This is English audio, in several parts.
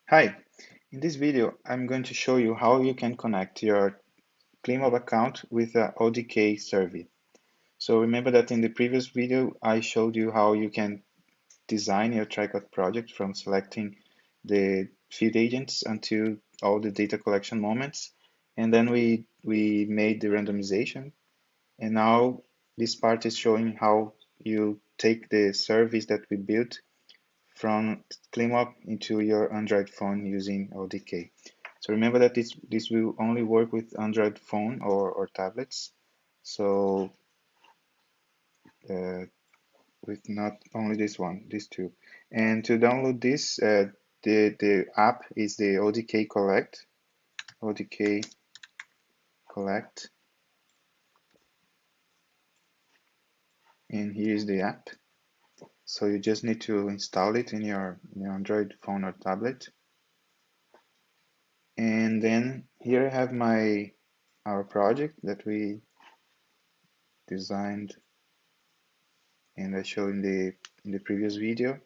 Hi, in this video I'm going to show you how you can connect your ClimMob account with the ODK survey. So remember that in the previous video I showed you how you can design your tricot project from selecting the field agents until all the data collection moments, and then we made the randomization, and now this part is showing how you take the surveys that we built from ClimMob into your Android phone using ODK. So remember that this will only work with Android phone or tablets. So uh, with not only this one, these two. And to download this, the app is the ODK Collect. ODK Collect, and here is the app. So you just need to install it in your Android phone or tablet. And then here I have our project that we designed and I showed in the previous video.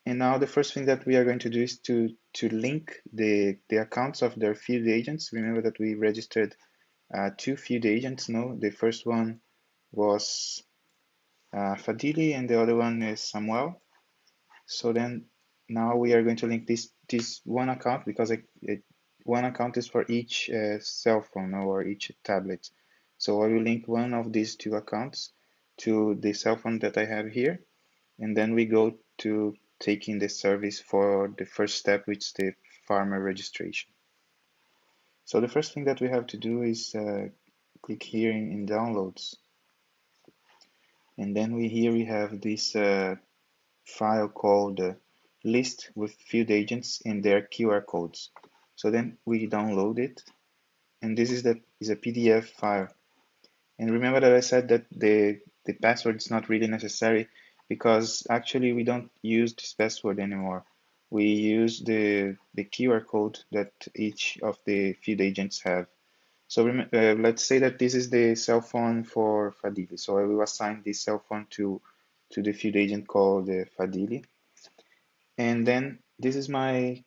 And now the first thing that we are going to do is to link the accounts of their field agents. Remember that we registered two field agents. No, the first one was Fadili and the other one is Samuel. So then now we are going to link this one account because one account is for each cell phone or each tablet. So I will link one of these two accounts to the cell phone that I have here, and then we go to taking the service for the first step, which is the farmer registration. So the first thing that we have to do is click here in downloads, and then here we have this file called list with field agents and their QR codes. So then we download it, and this is a PDF file. And remember that I said that the password is not really necessary because actually we don't use this password anymore. We use the QR code that each of the field agents have. So let's say that this is the cell phone for Fadili. So I will assign this cell phone to the field agent called Fadili. And then this is my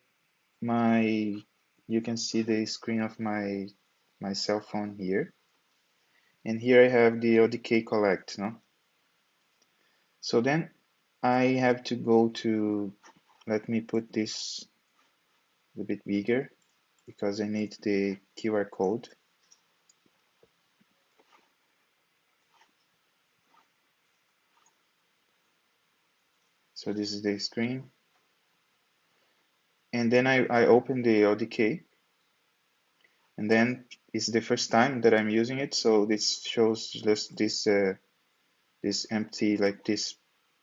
you can see the screen of my cell phone here. And here I have the ODK Collect, no? So then I have to go to, let me put this a bit bigger because I need the QR code. So this is the screen. And then I open the ODK, and then it's the first time that I'm using it. So this shows just this empty, like this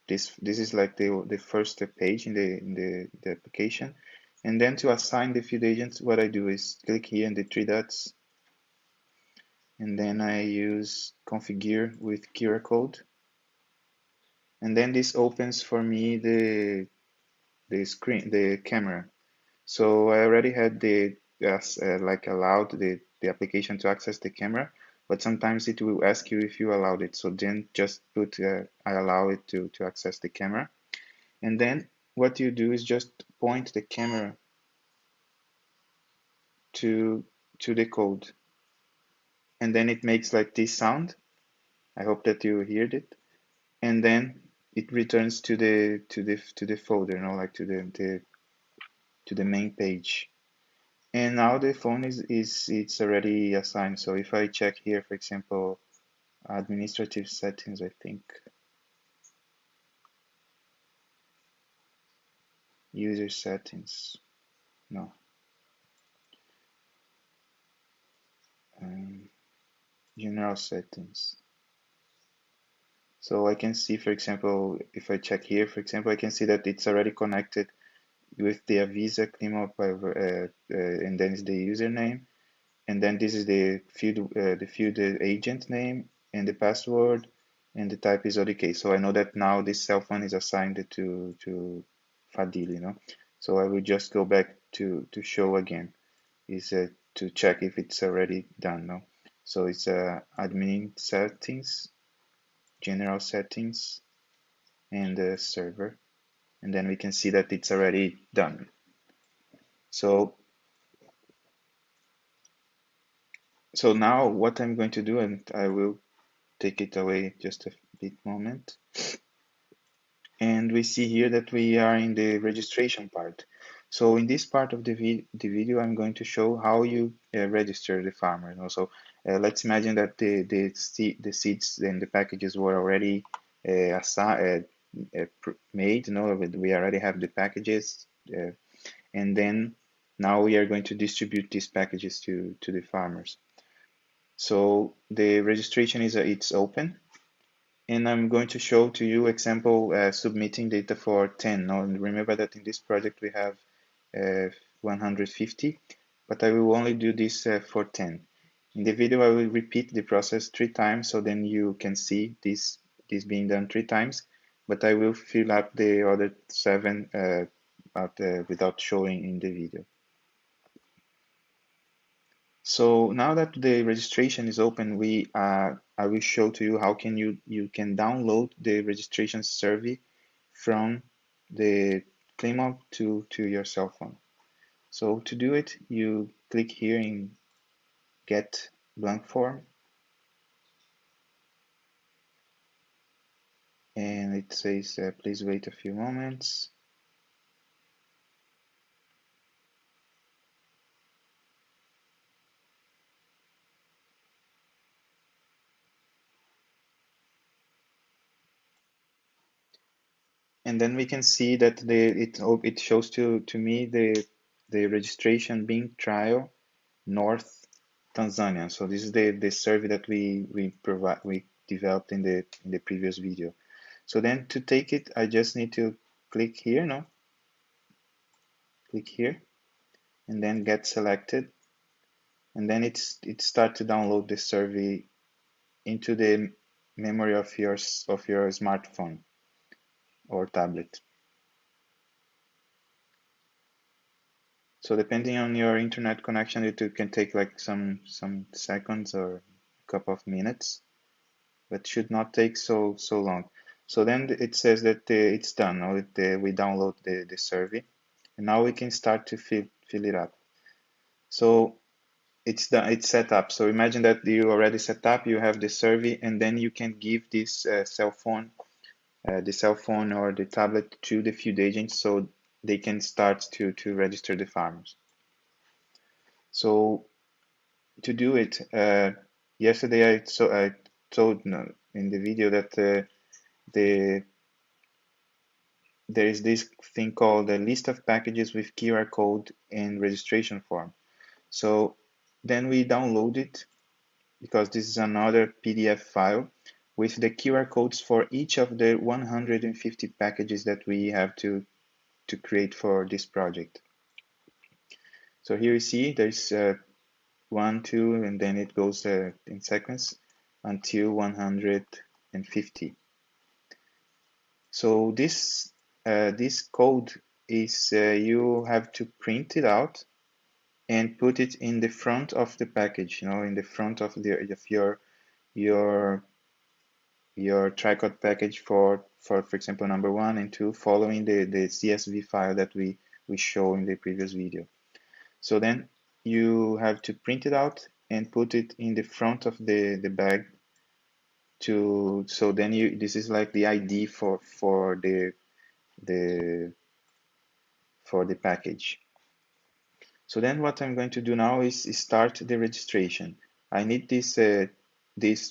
is like the first page in the application. And then to assign the field agents, what I do is click here in the three dots, and then I use configure with QR code, and then this opens for me the camera. So I already had like allowed the application to access the camera, but sometimes it will ask you if you allowed it. So then just put I allow it to access the camera, and then what you do is just point the camera to the code, and then it makes like this sound. I hope that you heard it, and then it returns to the folder, like to the main page. And now the phone is it's already assigned. So if I check here, for example, administrative settings, I think user settings, no, um, general settings. So I can see, for example, if I check here, for example, I can see that it's already connected with the Avisa ClimMob, and then is the username, and then this is the field agent name and the password, and the type is ODK. So I know that now this cell phone is assigned to Fadil, So I will just go back to show again, is to check if it's already done, no? So it's admin settings, general settings, and server, and then we can see that it's already done. So now what I'm going to do, and I will take it away just a bit moment. And we see here that we are in the registration part. So in this part of the video, I'm going to show how you register the farmer. And also, let's imagine that the seeds and the packages were already made. We already have the packages, and then now we are going to distribute these packages to the farmers. So the registration it's open. And I'm going to show to you example submitting data for 10. Now remember that in this project we have 150, but I will only do this for 10. In the video I will repeat the process 3 times, so then you can see this being done 3 times, but I will fill up the other 7 without showing in the video. So now that the registration is open, I will show to you how can you can download the registration survey from the ClimMob to your cell phone. So to do it, you click here in Get Blank Form, and it says please wait a few moments. And then we can see that it shows to me the registration being trial North Tanzania. So this is the survey that we developed in the previous video. So then to take it, I just need to click here, click here, and then get selected, and then it start to download the survey into the memory of your smartphone or tablet. So depending on your internet connection, it can take like some seconds or a couple of minutes, but should not take so long. So then it says that it's done. Now we download the survey, and now we can start to fill it up. So it's done. It's set up. So imagine that you already set up. You have the survey, and then you can give this cell phone, the cell phone or the tablet to the field agents, so they can start to register the farmers. So to do it, yesterday I told in the video that there is this thing called a list of packages with QR code and registration form. So then we download it, because this is another PDF file with the QR codes for each of the 150 packages that we have to create for this project. So here you see there's 1, 2, and then it goes in sequence until 150. So this code is you have to print it out and put it in the front of the package, in the front of your tricot package for example number 1 and 2, following the CSV file that we show in the previous video. So then you have to print it out and put it in the front of the bag so then this is like the ID for the package. So then what I'm going to do now is start the registration. I need this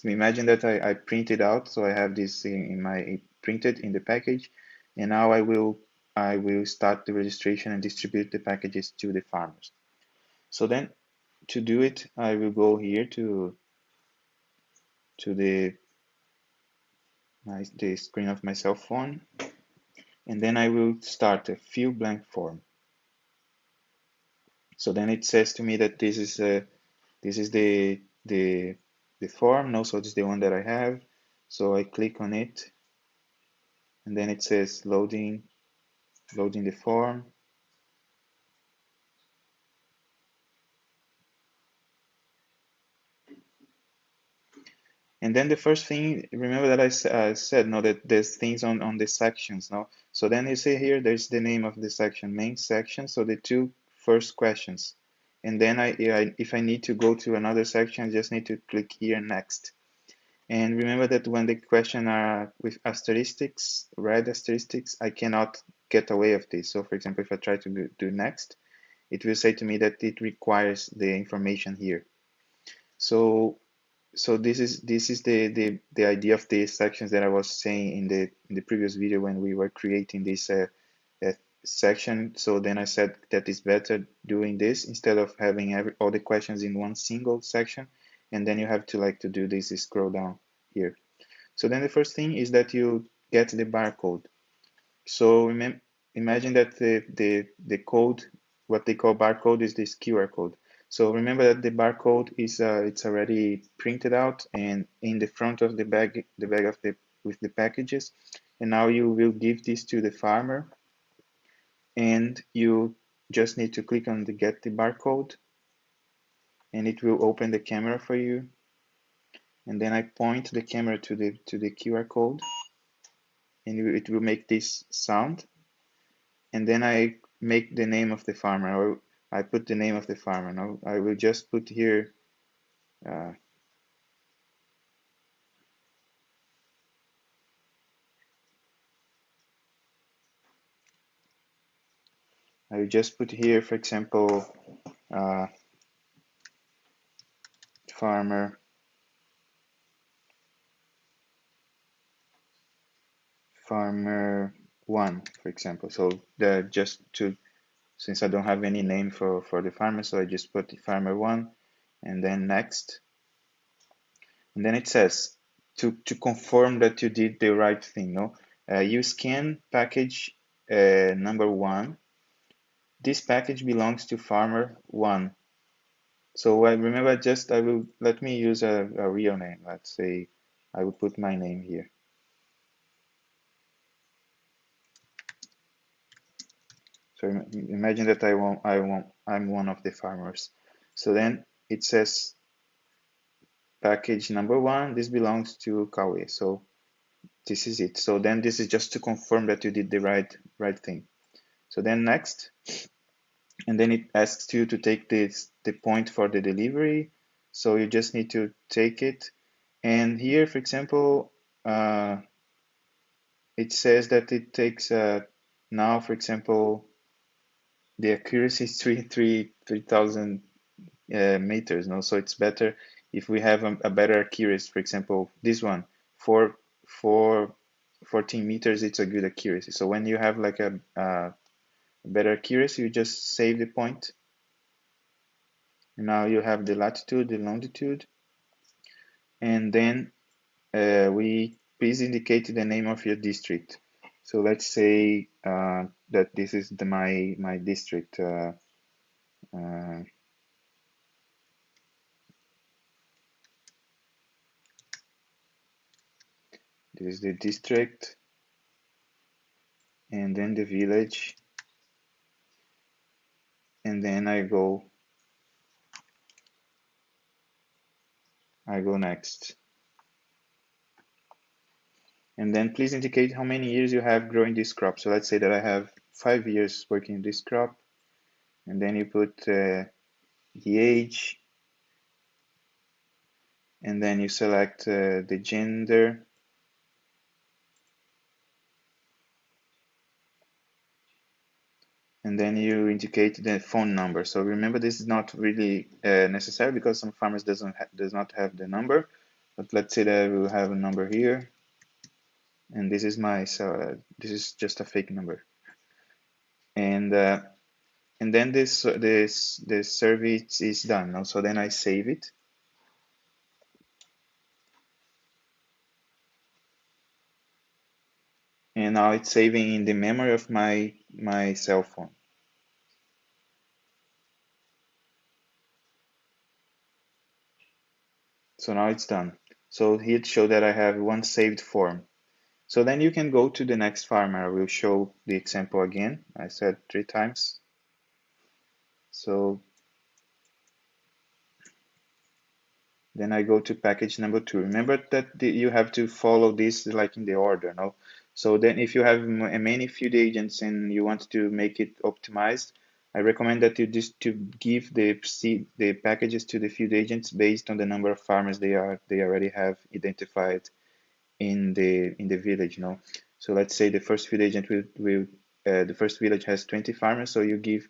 imagine that I printed out, so I have this printed in the package, and now I will start the registration and distribute the packages to the farmers. So then to do it, I will go here to the screen of my cell phone, and then I will start a fill blank form. So then it says to me that this is the form. No, so this is the one that I have. So I click on it, and then it says loading the form. And then the first thing, remember that I said that there's things on the sections. So then you see here there's the name of the section, main section. So the two first questions. And then if I need to go to another section, I just need to click here next. And remember that when the question are with asterisks, red asterisks, I cannot get away of this. So for example, if I try to do next, it will say to me that it requires the information here. So this is the idea of the sections that I was saying in the previous video when we were creating this section. So then I said that it's better doing this instead of having all the questions in one single section, and then you have to like to do this scroll down here. So then the first thing is that you get the barcode. So imagine that the code, what they call barcode, is this QR code. So remember that the barcode is it's already printed out and in the front of the bag of the with the packages. And now you will give this to the farmer, and you just need to click on the get the barcode, and it will open the camera for you. And then I point the camera to the QR code, and it will make this sound. And then I make the name of the farmer, or I put the name of the farmer. Now I will just put here I will just put here, for example, uh, farmer farmer 1, for example. So just to, since I don't have any name for the farmer, so I just put the farmer 1 and then next. And then it says to confirm that you did the right thing. No, you scan package number 1. This package belongs to farmer 1. So I remember I will, let me use a real name. Let's say I will put my name here. So imagine that I'm one of the farmers. So then it says package number 1, this belongs to Kawe. So this is it. So then this is just to confirm that you did the right thing. So then next, and then it asks you to take the point for the delivery. So you just need to take it. And here, for example, it says that it takes now, for example, the accuracy is 3,000 meters. No, so it's better if we have a better accuracy. For example, this one, 14 meters, it's a good accuracy. So when you have like a better accuracy, you just save the point. And now you have the latitude, the longitude, and then we please indicate the name of your district. So let's say that this is my district. This is the district, and then the village, and then I go next. And then please indicate how many years you have growing this crop. So let's say that I have 5 years working this crop, and then you put the age, and then you select the gender, and then you indicate the phone number. So remember, this is not really necessary because some farmers does not have the number, but let's say that I will have a number here, and this is this is just a fake number, and then this service is done. No? So then I save it. And now it's saving in the memory of my cell phone. So now it's done. So here it shows that I have one saved form. So then you can go to the next farmer. I will show the example again. I said 3 times. So then I go to package number 2. Remember that you have to follow this like in the order, no? So then if you have many field agents and you want to make it optimized, I recommend that you just to give the packages to the field agents based on the number of farmers they already have identified in the village, you know. So let's say the first field agent will the first village has 20 farmers, so you give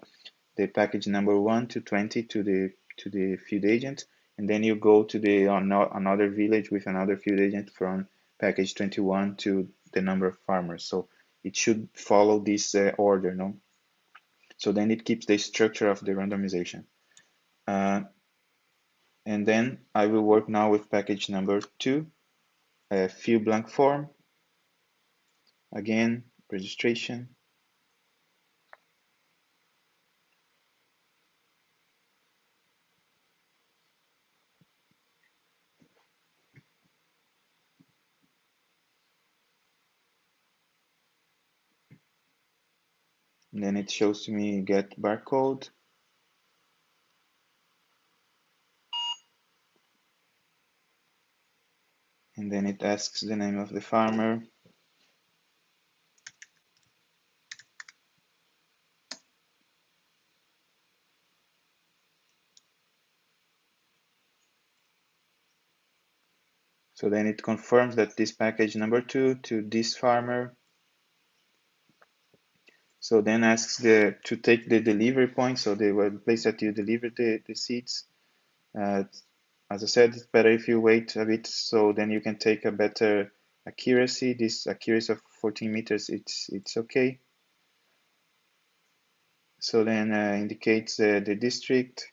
the package number 1 to 20 to the field agent, and then you go to the another village with another field agent from package 21 to the number of farmers. So it should follow this order, no? So then it keeps the structure of the randomization. And then I will work now with package number 2, fill blank form. Again, registration. And then it shows to me get barcode. And then it asks the name of the farmer. So then it confirms that this package number 2 to this farmer. So then asks to take the delivery point, so the place that you deliver the seeds. As I said, it's better if you wait a bit, so then you can take a better accuracy. This accuracy of 14 meters, it's okay. So then indicates the district.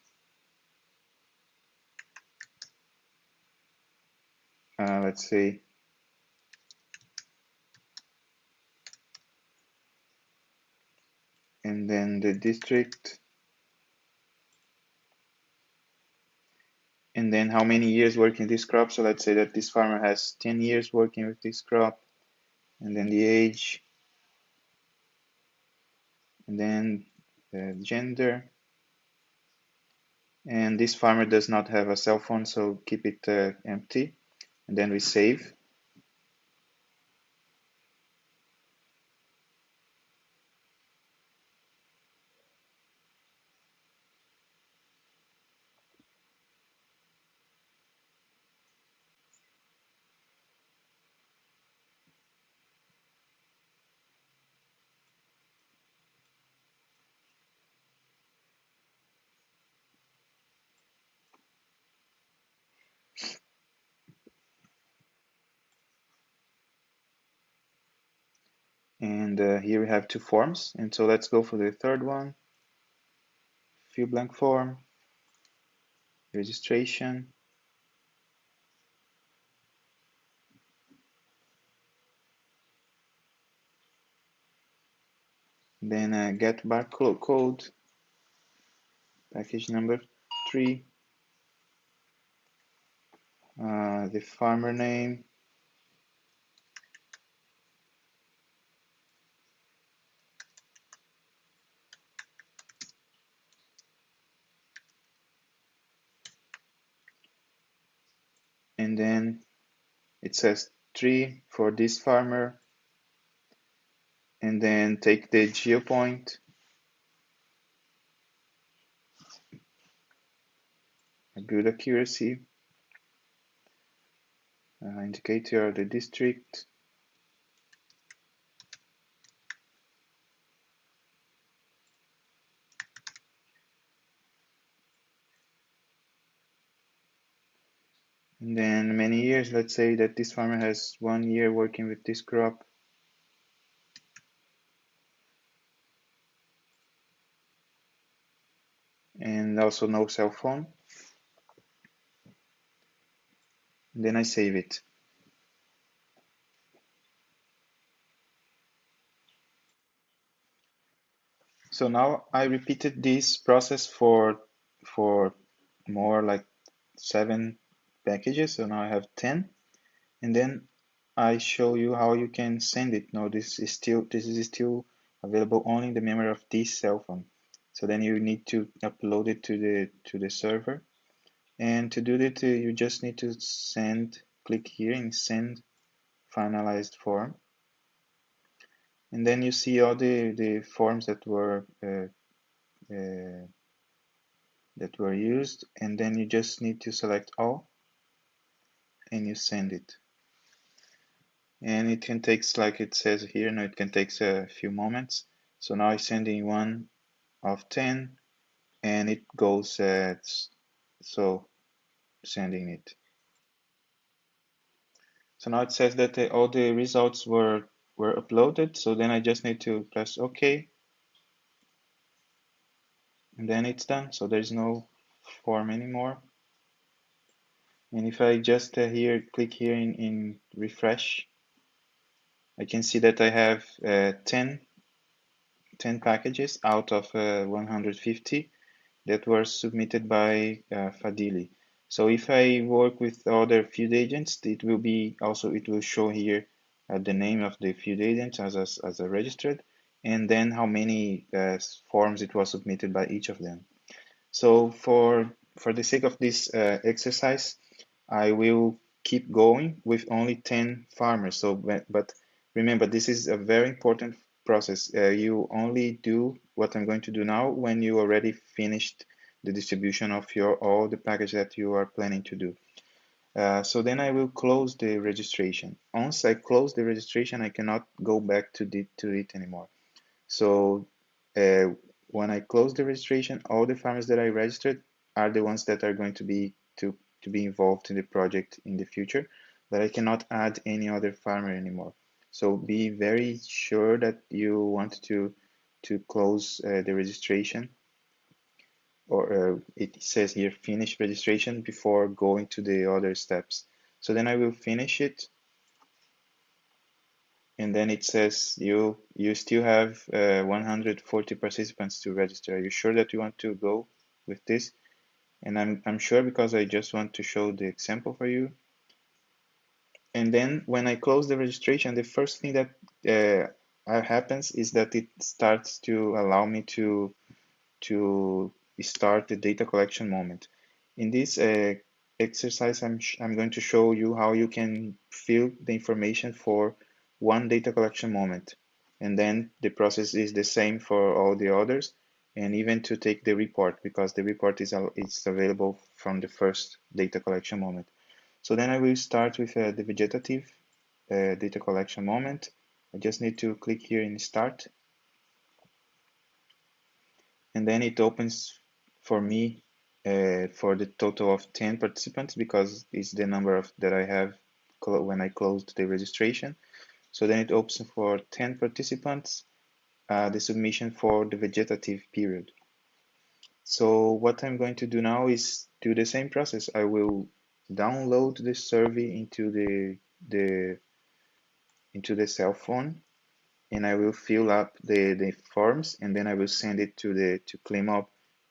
Let's say and then the district, and then how many years working this crop. So let's say that this farmer has 10 years working with this crop, and then the age, and then the gender. And this farmer does not have a cell phone, so keep it empty, and then we save. And here we have 2 forms, and so let's go for the third one. Fill blank form, registration, then get barcode, package number 3, the farmer name, and then it says 3 for this farmer, and then take the geopoint, a good accuracy, indicator of the district, and then many years. Let's say that this farmer has 1 year working with this crop, and also no cell phone. And then I save it. So now I repeated this process for more like 7 packages. So now I have 10, and then I show you how you can send it. Now this is still available only in the memory of this cell phone. So then you need to upload it to the server, and to do that you just need to click here and send finalized form, and then you see all the forms that were that were used, and then you just need to select all and you send it. And it can take, like it says here, no, it can take a few moments. So now I'm sending 1 of 10 and it goes so sending it. So now it says that all the results were uploaded. So then I just need to press OK, and then it's done. So there's no form anymore. And if I just here click here in refresh, I can see that I have 10 packages out of 150 that were submitted by Fadili. So if I work with other field agents, it will be also, it will show here the name of the field agent as a registered, and then how many forms it was submitted by each of them. So for the sake of this exercise, I will keep going with only 10 farmers. So, but remember, this is a very important process. You only do what I'm going to do now when you already finished the distribution of all the package that you are planning to do. So then I will close the registration. Once I close the registration, I cannot go back to it anymore. So when I close the registration, all the farmers that I registered are the ones that are going to be involved in the project in the future, but I cannot add any other farmer anymore. So be very sure that you want to close the registration, or it says here finish registration before going to the other steps. So then I will finish it, and then it says you still have 140 participants to register. Are you sure that you want to go with this? And I'm sure, because I just want to show the example for you. And then when I close the registration, the first thing that happens is that it starts to allow me to start the data collection moment. In this exercise, I'm going to show you how you can fill the information for one data collection moment. And then the process is the same for all the others, and even to take the report, because the report is available from the first data collection moment. So then I will start with the vegetative data collection moment. I just need to click here in Start, and then it opens for me for the total of 10 participants, because it's the number of that I have when I closed the registration. So then it opens for 10 participants the submission for the vegetative period. So what I'm going to do now is do the same process. I will download the survey into the cell phone, and I will fill up the forms, and then I will send it to ClimMob,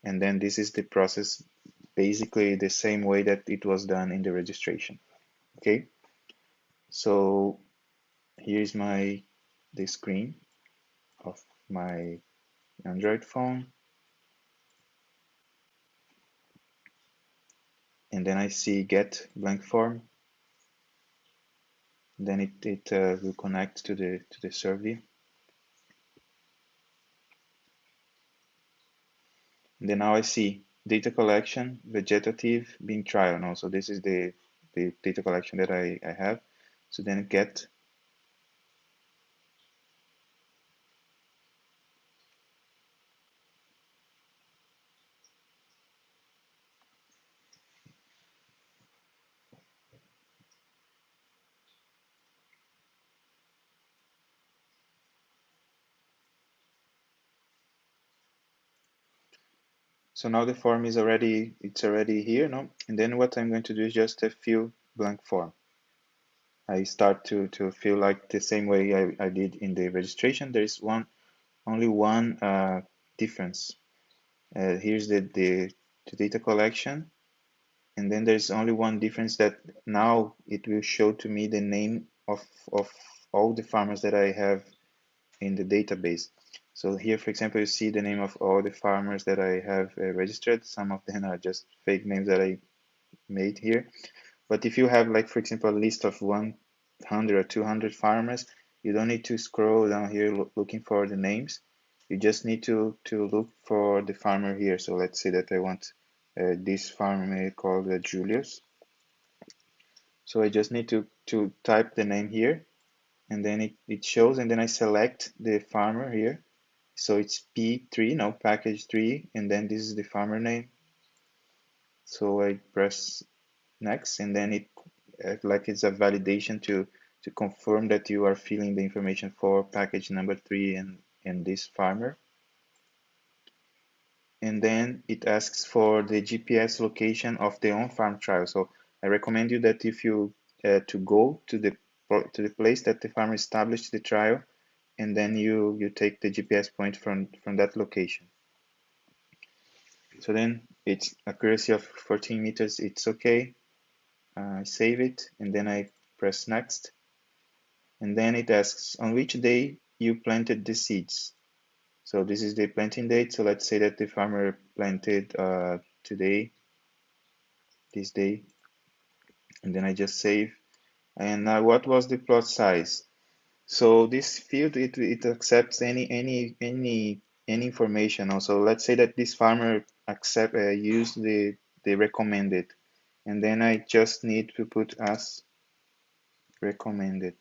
and then this is the process, basically the same way that it was done in the registration. Okay, so here's the screen of my Android phone, and then I see get blank form. Then it will connect to the survey. And then now I see data collection, vegetative, being trial now. So this is the data collection that I have. So then get. So now the form is already here, no? And then what I'm going to do is just a fill blank form. I start to feel like the same way I did in the registration. There is only one difference. Here's the data collection, and then there's only one difference, that now it will show to me the name of all the farmers that I have in the database. So here, for example, you see the name of all the farmers that I have registered. Some of them are just fake names that I made here. But if you have, like, for example, a list of 100 or 200 farmers, you don't need to scroll down here looking for the names. you just need to look for the farmer here. So let's say that I want this farmer called Julius. So I just need to type the name here, and then it shows, and then I select the farmer here. So it's P3, no, package 3, and then this is the farmer name. So I press next, and then it like it's a validation to confirm that you are filling the information for package number 3 and this farmer. And then it asks for the GPS location of the on-farm trial. So I recommend you that if you to go to the place that the farmer established the trial, and then you take the GPS point from that location. So then it's accuracy of 14 meters. It's okay. I save it, and then I press next, and then it asks on which day you planted the seeds. So this is the planting date. So let's say that the farmer planted today, this day, and then I just save. And what was the plot size? So this field it accepts any information. Also, let's say that this farmer used the recommended, and then I just need to put as recommended.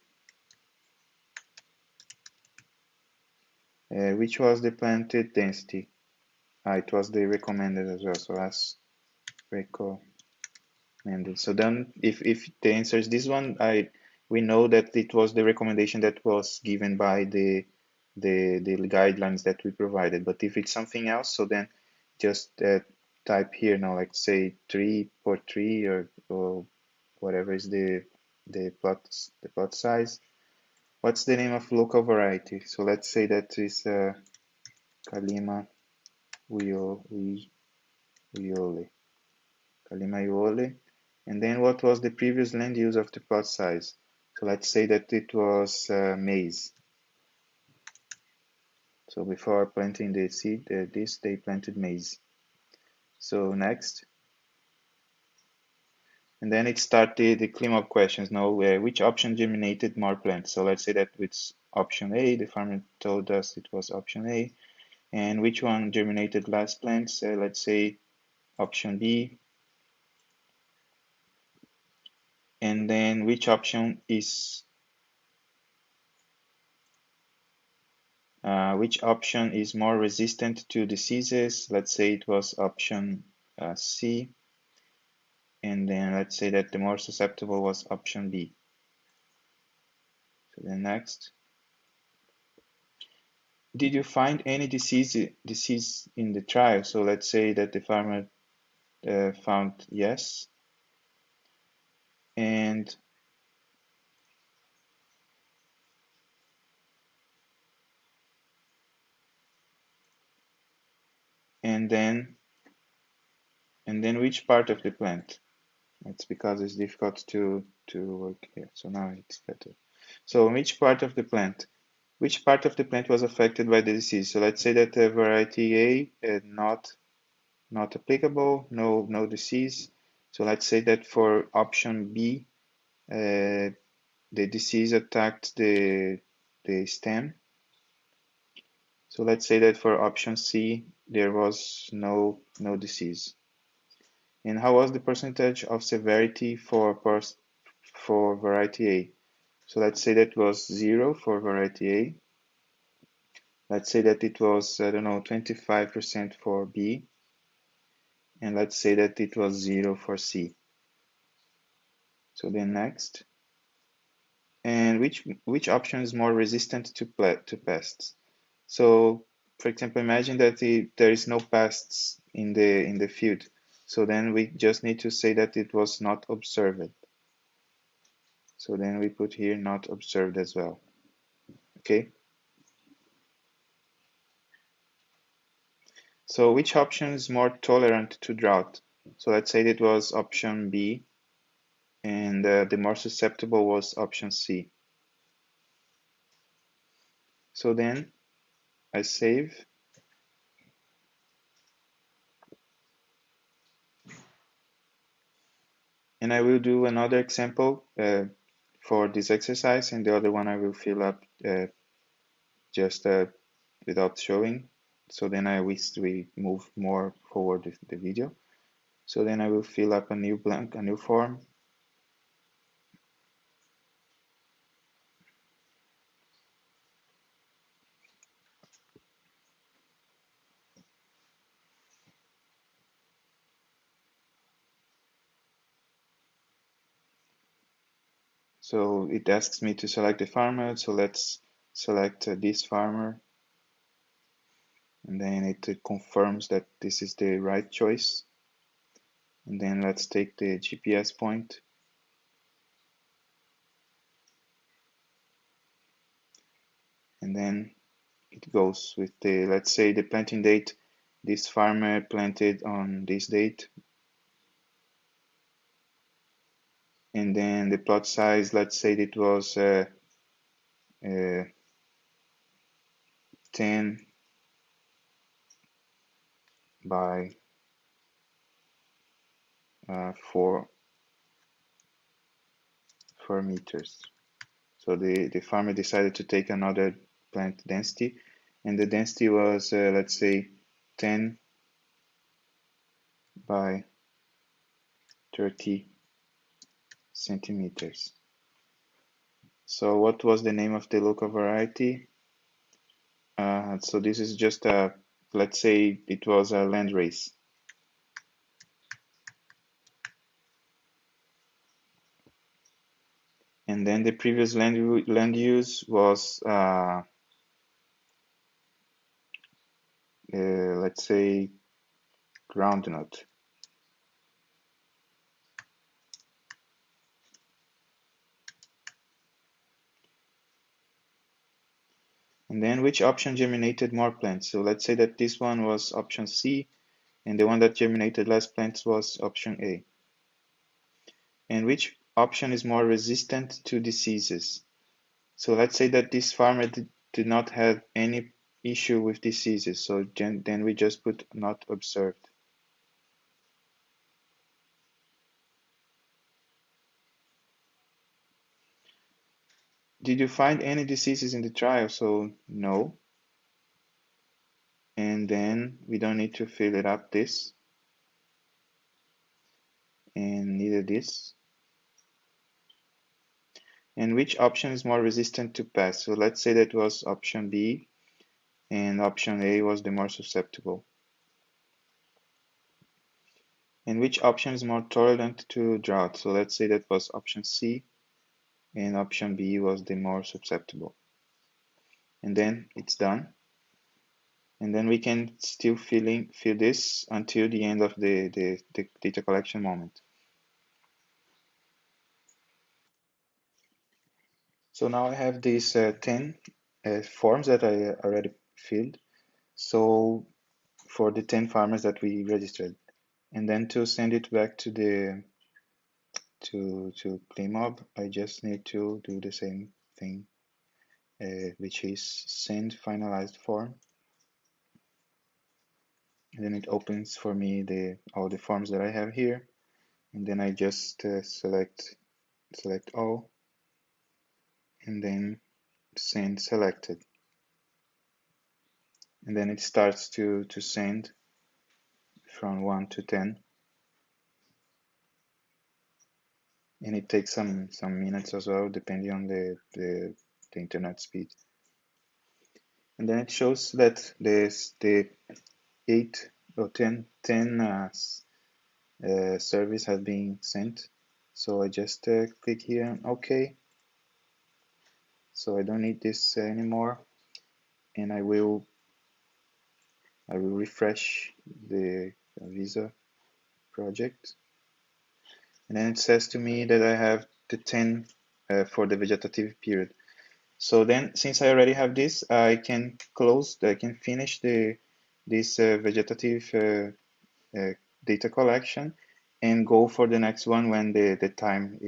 Which was the planted density? It was the recommended as well. So as recommended. So then if the answer is this one, we know that it was the recommendation that was given by the guidelines that we provided. But if it's something else, so then just type here now, like say 3 or whatever is the plot size. What's the name of local variety? So let's say that is Kalima Uiole. Kalima Uiole. And then what was the previous land use of the plot size? So let's say that it was maize. So before planting the seed, they planted maize. So next. And then it started the ClimMob questions. Now, which option germinated more plants? So let's say that it's option A. The farmer told us it was option A. And which one germinated less plants? Let's say option B. And then which option is more resistant to diseases? Let's say it was option C. And then let's say that the more susceptible was option B. So then next. Did you find any disease in the trial? So let's say that the farmer found yes. And then which part of the plant? It's because it's difficult to work here. So now it's better. So which part of the plant? Which part of the plant was affected by the disease? So let's say that variety A not applicable, no disease. So let's say that for option B, the disease attacked the stem. So let's say that for option C, there was no disease. And how was the percentage of severity for variety A? So let's say that was 0 for variety A. Let's say that it was, I don't know, 25% for B. And let's say that it was 0 for C. So then next. And which option is more resistant to pests? So, for example, imagine that there is no pests in the field. So then we just need to say that it was not observed. So then we put here not observed as well. Okay. So which option is more tolerant to drought? So let's say it was option B, and the more susceptible was option C. So then I save. And I will do another example for this exercise, and the other one I will fill up just without showing. So then we move more forward the video. So then I will fill up a new form. So it asks me to select the farmer. So let's select this farmer. And then it confirms that this is the right choice. And then let's take the GPS point. And then it goes with the, let's say, the planting date. This farmer planted on this date. And then the plot size, let's say it was 10 by 4 meters. So the farmer decided to take another plant density, and the density was, let's say, 10 by 30 centimeters. So what was the name of the local variety? So this is just a, let's say it was a landrace. And then the previous land use was, let's say, groundnut. And then which option germinated more plants? So let's say that this one was option C, and the one that germinated less plants was option A. And which option is more resistant to diseases? So let's say that this farmer did not have any issue with diseases, so then we just put not observed. Did you find any diseases in the trial? So no. And then we don't need to fill it up this, and neither this. And which option is more resistant to pests? So let's say that was option B, and option A was the more susceptible. And which option is more tolerant to drought? So let's say that was option C, and option B was the more susceptible. And then it's done. And then we can still fill this until the end of the data collection moment. So now I have these 10 forms that I already filled. So for the 10 farmers that we registered, and then to send it back to the to ClimMob, I just need to do the same thing, which is send finalized form. And then it opens for me all the forms that I have here, and then I just select all, and then send selected, and then it starts to send from 1 to 10, and it takes some minutes as well, depending on the internet speed. And then it shows that the 8 or 10 service has been sent. So I just click here on OK. So I don't need this anymore, and I will refresh the Visa project, and then it says to me that I have the 10 for the vegetative period. So then, since I already have this, I can finish this vegetative data collection and go for the next one when the time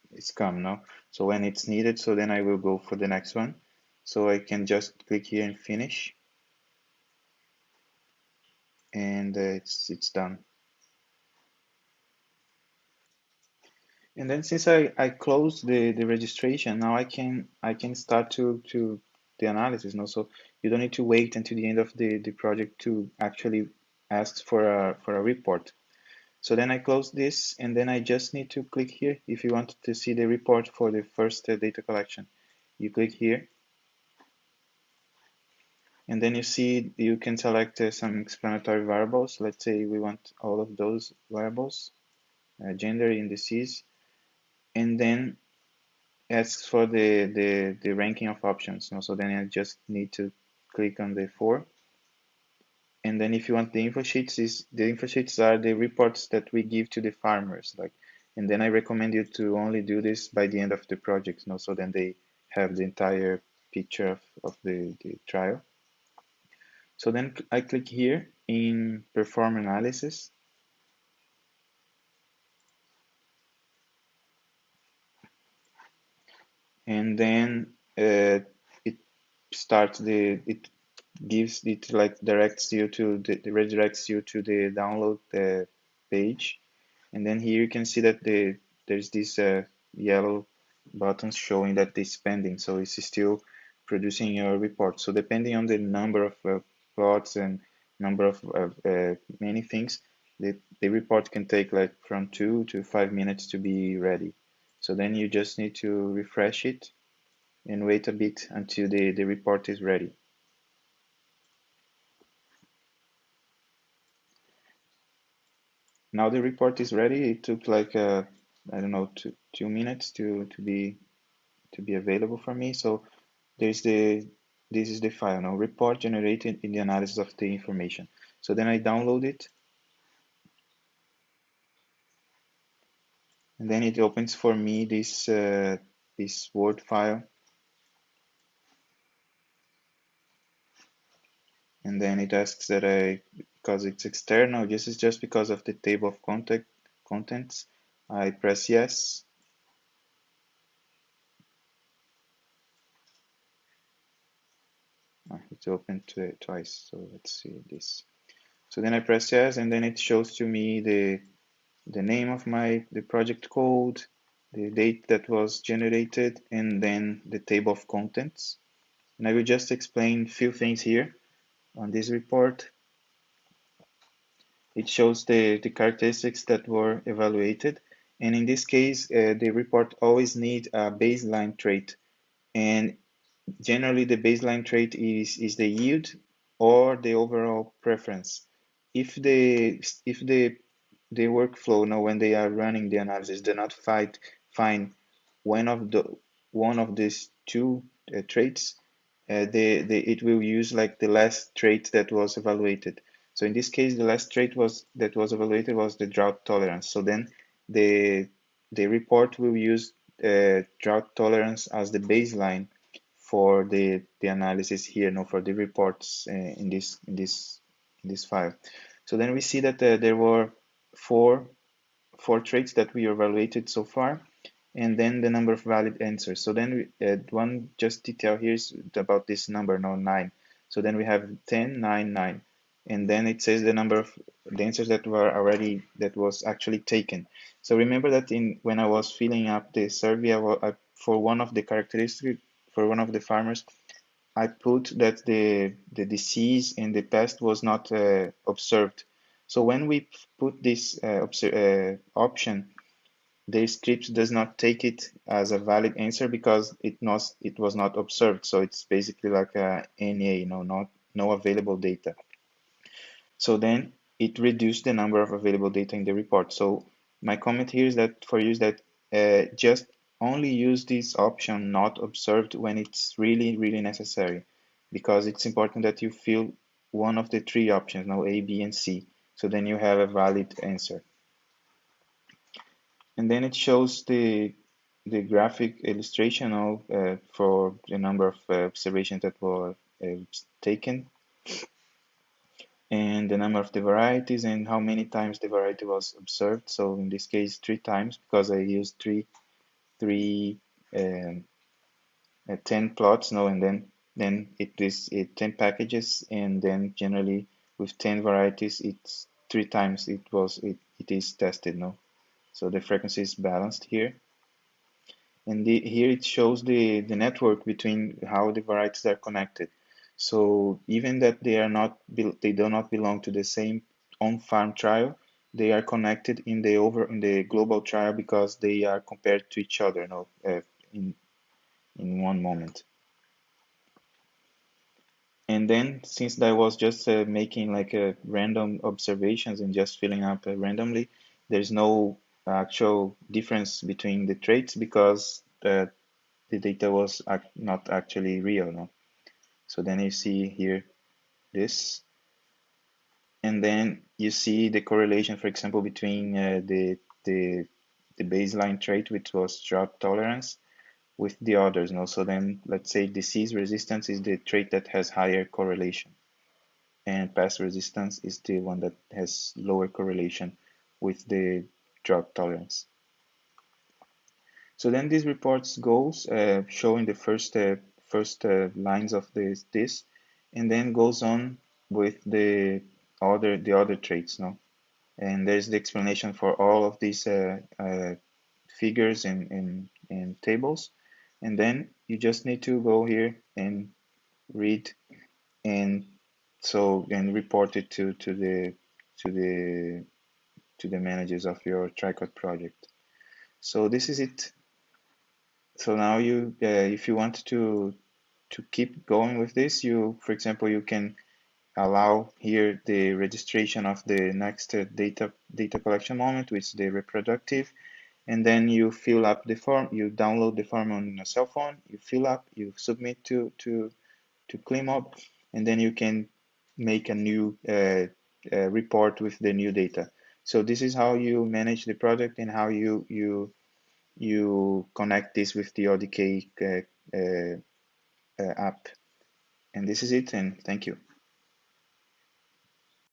it's come now. So when it's needed, so then I will go for the next one. So I can just click here and finish, and it's done. And then since I closed the registration, now I can start to the analysis now. So you don't need to wait until the end of the project to actually ask for a report. So then I close this, and then I just need to click here. If you want to see the report for the first data collection, you click here, and then you see you can select some explanatory variables. Let's say we want all of those variables, gender, indices, and then asks for the ranking of options. So then I just need to click on the 4. And then if you want the info sheets, the info sheets are the reports that we give to the farmers. And then I recommend you to only do this by the end of the project, so then they have the entire picture of the trial. So then I click here in perform analysis. And then it starts it gives it like directs you to redirects you to the download page, and then here you can see that there's this yellow buttons showing that it's pending, so it's still producing your report. So depending on the number of plots and number of many things, the report can take like from 2 to 5 minutes to be ready. So then you just need to refresh it and wait a bit until the report is ready. Now the report is ready. It took like I don't know, 2 minutes to be available for me. So this is the file now, report generated in the analysis of the information. So then I download it, and then it opens for me this Word file, and then it asks that because it's external, this is just because of the table of contents. I press yes. It's opened twice, so let's see this. So then I press yes, and then it shows to me the name of the project code, the date that was generated, and then the table of contents. And I will just explain a few things here on this report. It shows the characteristics that were evaluated, and in this case, the report always needs a baseline trait, and generally the baseline trait is the yield or the overall preference. If the workflow, when they are running the analysis, do not find one of these two traits, it will use like the last trait that was evaluated. So in this case, the last trait that was evaluated was the drought tolerance. So then the report will use drought tolerance as the baseline for the analysis here, for the reports in this file. So then we see that there were four traits that we evaluated so far, and then the number of valid answers. So then one just detail here is about this number, 9. So then we have 10, 9, 9, and then it says the number of the answers that was actually taken. So remember that when I was filling up the survey, for one of the characteristics for one of the farmers, I put that the disease in the pest was not observed. So when we put this option, the script does not take it as a valid answer because it was not observed. So it's basically like a NA, no available data. So then it reduced the number of available data in the report. So my comment here is that for you is that just only use this option not observed when it's really, really necessary, because it's important that you fill one of the three options, A, B, and C. So then you have a valid answer. And then it shows the graphic illustration for the number of observations that were taken, and the number of the varieties and how many times the variety was observed. So in this case, 3 times, because I used three 10 plots, and then it is 10 packages, and then generally with 10 varieties, it's 3 times it is tested, So the frequency is balanced here. And here it shows the network between how the varieties are connected. So even that they do not belong to the same on-farm trial, they are connected in the global trial because they are compared to each other, in one moment. And then since I was just making like random observations and just filling up randomly, there's no actual difference between the traits because the data was not actually real. No? So then you see here this, and then you see the correlation, for example, between the baseline trait, which was drought tolerance, with the others. No? So then let's say disease resistance is the trait that has higher correlation, and pest resistance is the one that has lower correlation with the drought tolerance. So then this reports goes showing the first lines of this, and then goes on with the other traits, no? And there's the explanation for all of these figures and tables, and then you just need to go here and read and and report it to the to the managers of your tricot project. So this is it. So now if you want to keep going with this, for example, you can allow here the registration of the next data collection moment, which is the reproductive, and then you fill up the form. You download the form on your cell phone. You fill up. You submit to ClimMob, and then you can make a new report with the new data. So this is how you manage the project and how you connect this with the ODK app. And this is it, and thank you.